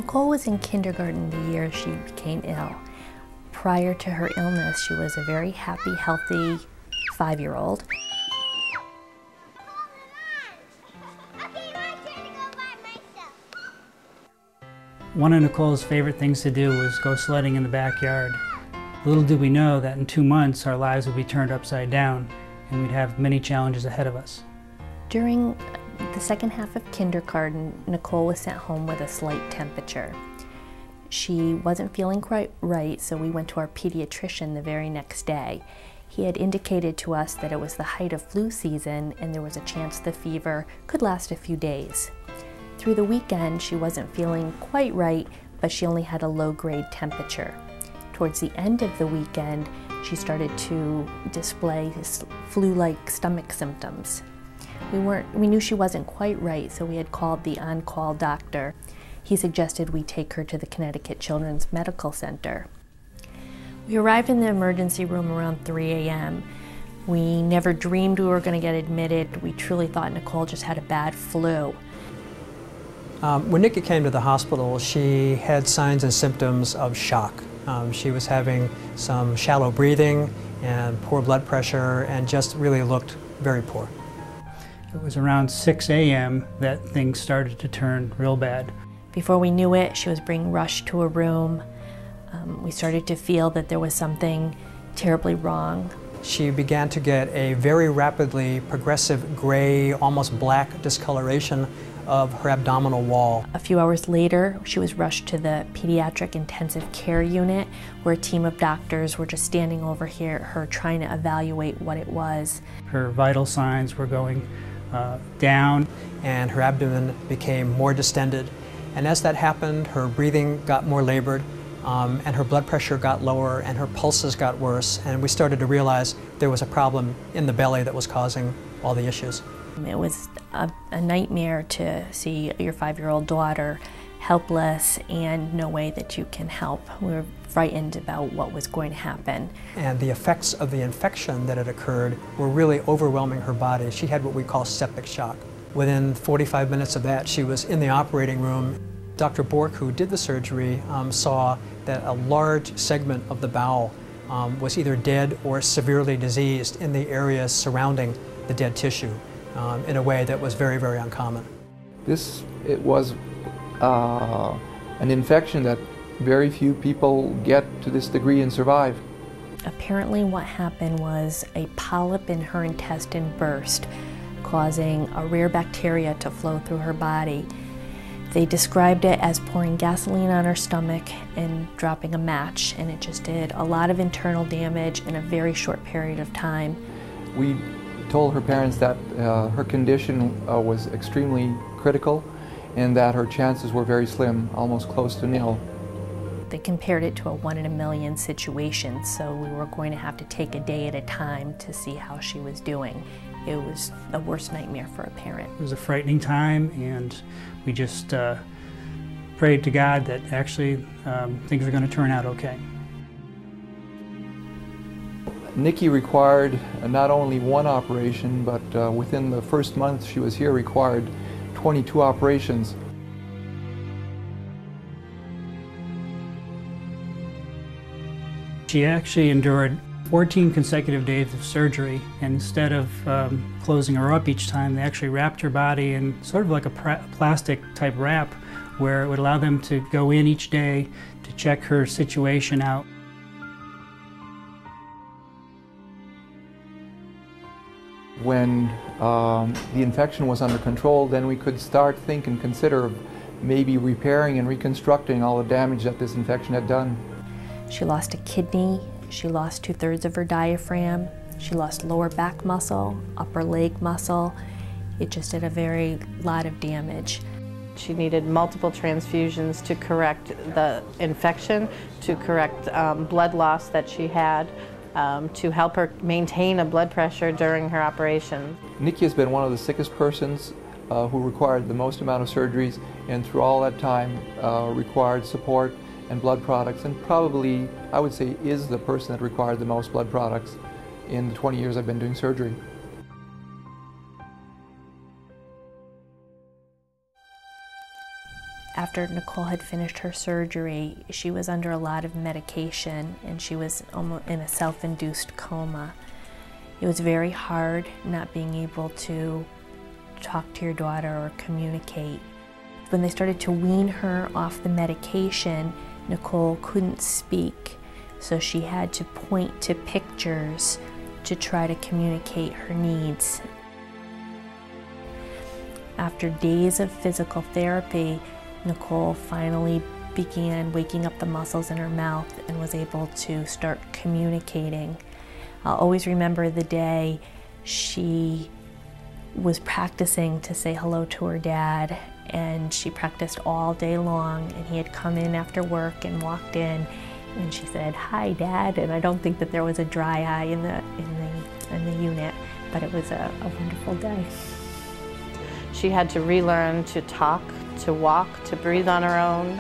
Nicole was in kindergarten the year she became ill. Prior to her illness, she was a very happy, healthy 5-year-old. One of Nicole's favorite things to do was go sledding in the backyard. Little did we know that in 2 months our lives would be turned upside down and we'd have many challenges ahead of us. During the second half of kindergarten, Nicole was sent home with a slight temperature. She wasn't feeling quite right, so we went to our pediatrician the very next day. He had indicated to us that it was the height of flu season and there was a chance the fever could last a few days. Through the weekend, she wasn't feeling quite right, but she only had a low-grade temperature. Towards the end of the weekend, she started to display flu-like stomach symptoms. We knew she wasn't quite right, so we had called the on-call doctor. He suggested we take her to the Connecticut Children's Medical Center. We arrived in the emergency room around 3 a.m. We never dreamed we were going to get admitted. We truly thought Nicole just had a bad flu. When Nikki came to the hospital, she had signs and symptoms of shock. She was having some shallow breathing and poor blood pressure and just really looked very poor. It was around 6 a.m. that things started to turn real bad. Before we knew it, she was being rushed to a room. We started to feel that there was something terribly wrong. She began to get a very rapidly progressive gray, almost black discoloration of her abdominal wall. A few hours later, she was rushed to the pediatric intensive care unit, where a team of doctors were just standing over her trying to evaluate what it was. Her vital signs were going down. And her abdomen became more distended. And as that happened, her breathing got more labored, and her blood pressure got lower, and her pulses got worse. And we started to realize there was a problem in the belly that was causing all the issues. It was a nightmare to see your 5-year-old daughter helpless and no way that you can help. We were frightened about what was going to happen. And the effects of the infection that had occurred were really overwhelming her body. She had what we call septic shock. Within 45 minutes of that, she was in the operating room. Dr. Bork, who did the surgery, saw that a large segment of the bowel was either dead or severely diseased in the areas surrounding the dead tissue in a way that was very, very uncommon. It was an infection that very few people get to this degree and survive. Apparently what happened was a polyp in her intestine burst, causing a rare bacteria to flow through her body. They described it as pouring gasoline on her stomach and dropping a match, and it just did a lot of internal damage in a very short period of time. We told her parents that her condition was extremely critical and that her chances were very slim, almost close to nil. They compared it to a 1 in a million situation, so we were going to have to take a day at a time to see how she was doing. It was the worst nightmare for a parent. It was a frightening time, and we just prayed to God that actually things were going to turn out okay. Nikki required not only one operation, but within the first month she was here required 22 operations. She actually endured 14 consecutive days of surgery, and instead of closing her up each time, they actually wrapped her body in sort of like a plastic type wrap where it would allow them to go in each day to check her situation out. When the infection was under control, then we could think and consider maybe repairing and reconstructing all the damage that this infection had done. She lost a kidney, she lost 2/3 of her diaphragm, she lost lower back muscle, upper leg muscle. It just did a very lot of damage. She needed multiple transfusions to correct the infection, to correct blood loss that she had, to help her maintain a blood pressure during her operation. Nikki has been one of the sickest persons who required the most amount of surgeries, and through all that time required support and blood products, and probably, I would say, is the person that required the most blood products in the 20 years I've been doing surgery. After Nicole had finished her surgery, she was under a lot of medication and she was almost in a self-induced coma. It was very hard not being able to talk to your daughter or communicate. When they started to wean her off the medication, Nicole couldn't speak, so she had to point to pictures to try to communicate her needs. After days of physical therapy, Nicole finally began waking up the muscles in her mouth and was able to start communicating. I'll always remember the day she was practicing to say hello to her dad, and she practiced all day long, and he had come in after work and walked in and she said, "Hi, Dad," and I don't think that there was a dry eye in the unit, but it was a wonderful day. She had to relearn to talk, to walk, to breathe on her own,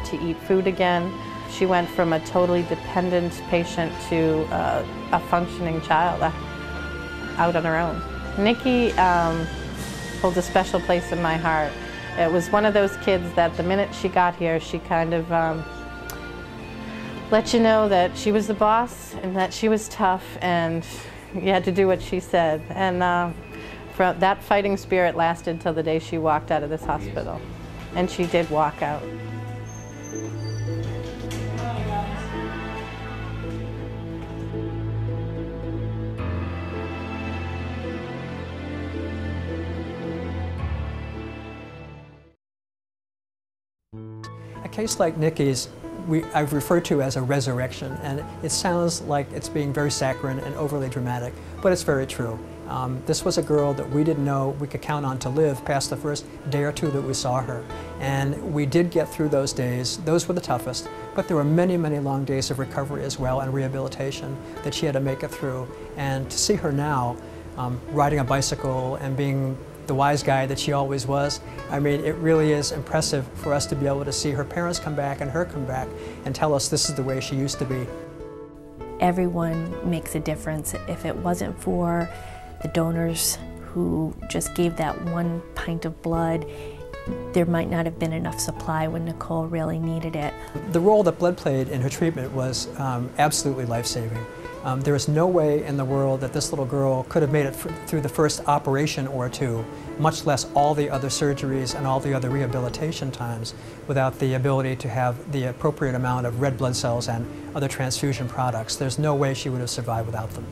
to eat food again. She went from a totally dependent patient to a functioning child out on her own. Nikki holds a special place in my heart. It was one of those kids that the minute she got here, she kind of let you know that she was the boss and that she was tough and you had to do what she said. And that fighting spirit lasted till the day she walked out of this hospital. And she did walk out. A case like Nikki's, I've referred to as a resurrection, and it sounds like it's being very saccharine and overly dramatic, but it's very true. This was a girl that we didn't know we could count on to live past the first day or two that we saw her. And we did get through those days. Those were the toughest, but there were many, many long days of recovery as well and rehabilitation that she had to make it through. And to see her now riding a bicycle and being the wise guy that she always was, I mean, it really is impressive for us to be able to see her parents come back and her come back and tell us this is the way she used to be. Everyone makes a difference. If it wasn't for the donors who just gave that 1 pint of blood, there might not have been enough supply when Nicole really needed it. The role that blood played in her treatment was absolutely life-saving. There is no way in the world that this little girl could have made it through the first operation or two, much less all the other surgeries and all the other rehabilitation times, without the ability to have the appropriate amount of red blood cells and other transfusion products. There's no way she would have survived without them.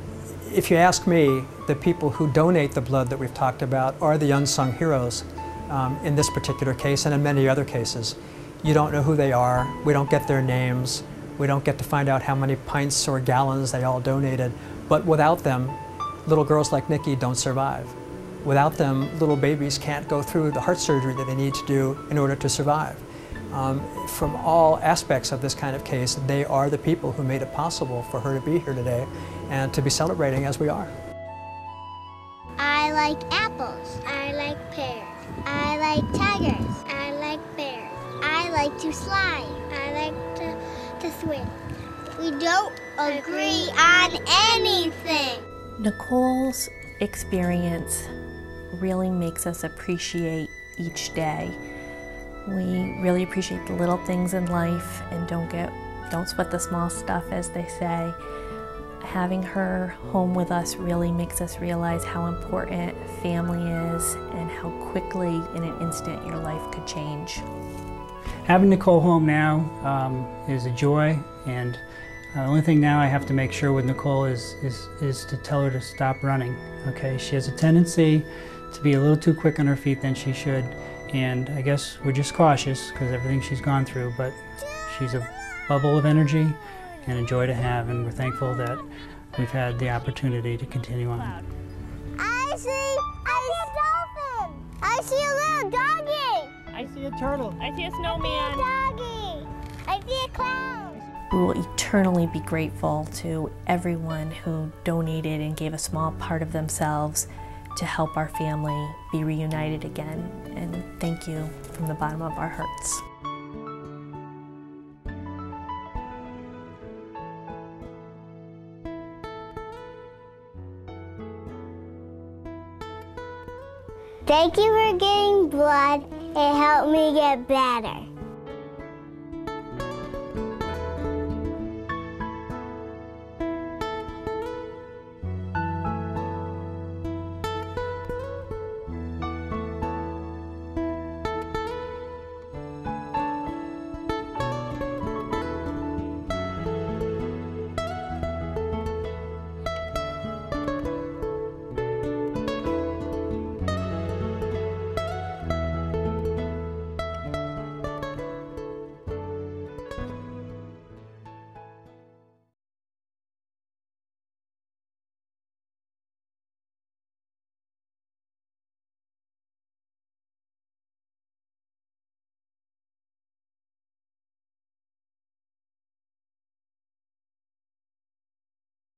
If you ask me, the people who donate the blood that we've talked about are the unsung heroes in this particular case and in many other cases. You don't know who they are. We don't get their names. We don't get to find out how many pints or gallons they all donated. But without them, little girls like Nikki don't survive. Without them, little babies can't go through the heart surgery that they need to do in order to survive. From all aspects of this kind of case, they are the people who made it possible for her to be here today and to be celebrating as we are. I like apples. I like pears. I like tigers. I like bears. I like to slide. I like to swim. We don't agree on anything. Nicole's experience really makes us appreciate each day. We really appreciate the little things in life and don't sweat the small stuff, as they say. Having her home with us really makes us realize how important family is and how quickly in an instant your life could change. Having Nicole home now is a joy, and the only thing now I have to make sure with Nicole is to tell her to stop running. Okay, she has a tendency to be a little too quick on her feet than she should, and I guess we're just cautious because everything she's gone through, but she's a bubble of energy and a joy to have, and we're thankful that we've had the opportunity to continue on. I see a dolphin. I see a little doggy. I see a turtle. I see a snowman. Doggy. I see a clown. We will eternally be grateful to everyone who donated and gave a small part of themselves to help our family be reunited again. And thank you from the bottom of our hearts. Thank you for getting blood. It helped me get better.